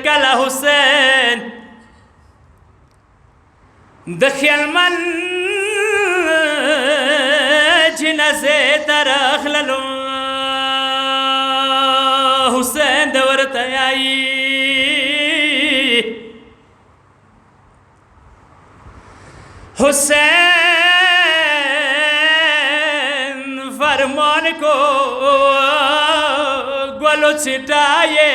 کله حسین د خیلمن جنازې ته راغللو حسین د ورته یایي حسین فرمان کو گلو چھٹائے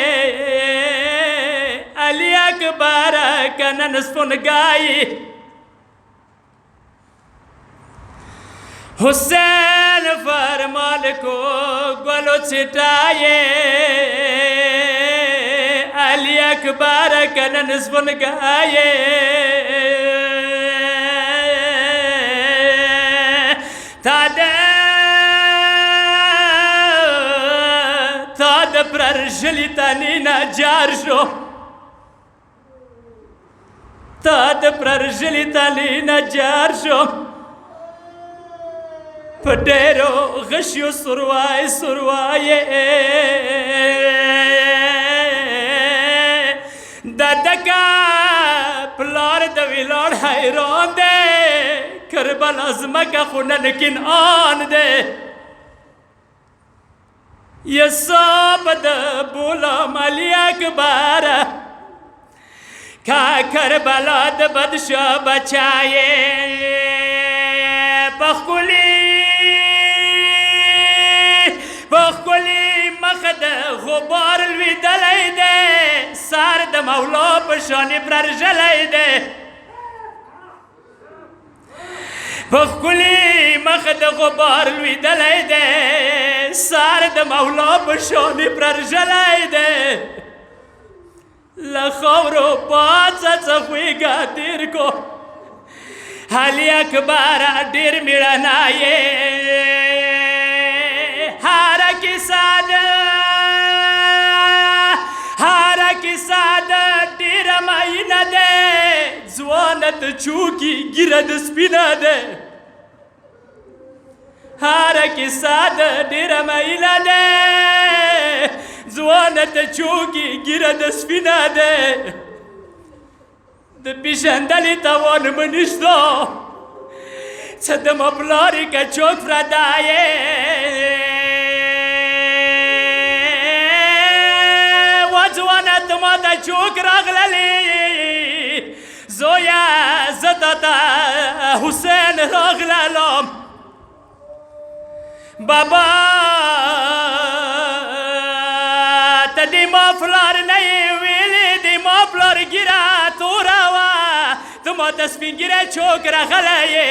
علی اکبر کنن سن گائی حسین فرمان کو گلو چھٹائے علی اکبر کنن سن گائے پرژلی تنینا جار شو تا د پرژلی تنینا جار شو په ډېرو غشیو سروای سروای د دکا پلار د ویلار حیران دی کربلا زمکه خو نن کنعان دی یہ سب د بولم علی اکبر کا کربلا د بدشا بچائے بخکلی مخ د غبار لویدلی دی سر د مولا په شانې پرژلی دی بخکلی مخ د غبار لویدلی دی سر د مولا په شانې پرژلی دی له خاورو پاڅه څخویږه تیر کو علي اکبر ډېر مېړنی یې هره کیسه د ډېره مینه دی ځوانه ته چوکي ږیره د سپینه دی هره کیسه د ډېره مینه دی ځوانه ته چوکي ږیره د سپینه دی د پیژندلې توان مې نشته څه د ما پلارې که چوک پرده یې وا ځوانه ته ما ته چوک راغللې زویه زه تا ته حسین راغللم بابا ته د ما پلار نه یې ویلې د ما پلار ږیره توره وه ته ما ته سپین ږیره چوک راغلی یې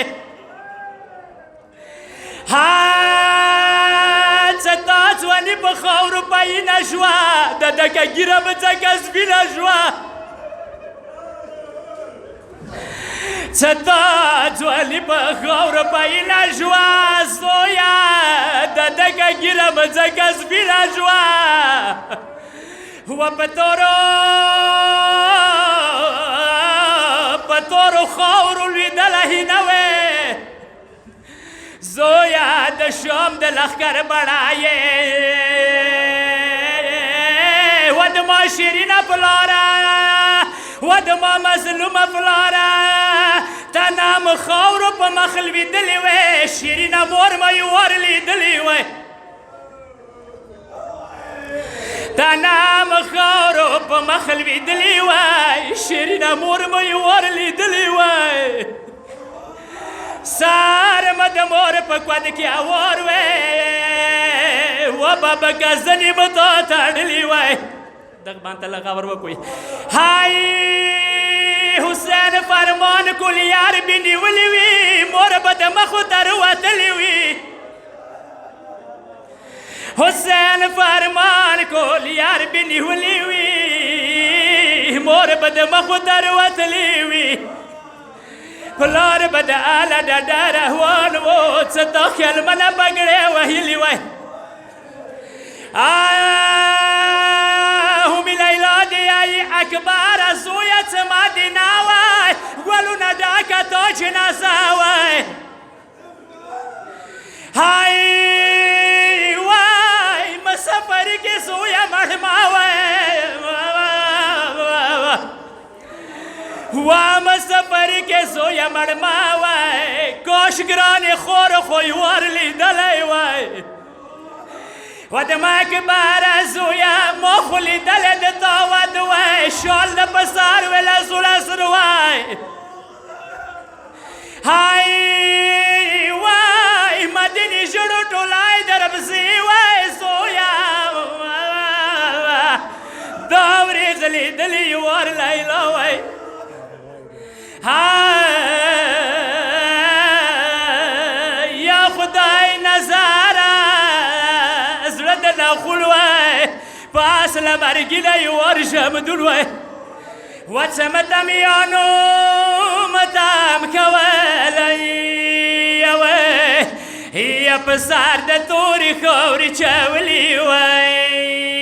څه تا ځواني په خاورو پینه شوه د ډکه ږیره به ځکه سپینه شوه څه تا ځواني په خاورو پینه شوه زویه د ډکه ږیره به ځکه سپینه شوه و په تورو خاورو لویدله هینه وې زویه د شام د لښکر بڼه یې و د ما شیرینه پلاره و د ما مظلومه پلاره تا نام خاورو په مخ لویدلې وې شیرینه مور مې ور لیدلې وې تا نام خاورو په مخ لویدلې وې شیرینه مور مې ور لیدلې وې سار مې د مور په کود کې اوار وې و بابا ګزنې مې تا تړلې وې دغه باندې لږ اور وکوي هاي حسین فرمان کول یار بې نیولې وي مور به د مخو ته راوتلې وي حسین فرمان کول یار بې نیولې وي مور به د مخو ته راوتلې وي پلار به د آله ډډه روان و څه تا خیلمنه بګړې وهلې وی همي لیلا دی ای اکبر زویه څه مدینه وی ګلونه ډکه تا جنازه وی های وای مسافر کې زویه مړما وی وامه سفر کې زویه مړما وای کوش ګرانې خور خوی ور لیدلی وای و د ماک باره زویه ما خو لیدلی د تا ود وای شال د په سر وله زوړه سر وای های وای مدینې ژړو ټولای درپسې وای زویه دا ورېځ لیدلې ور لیلا وای یا خدای نظاره زړه د نخول وای په اصله مرګي دی ورشم دور وای وڅه متمیانو متم کولی وای یا په سر د تورې خاورې چولی وای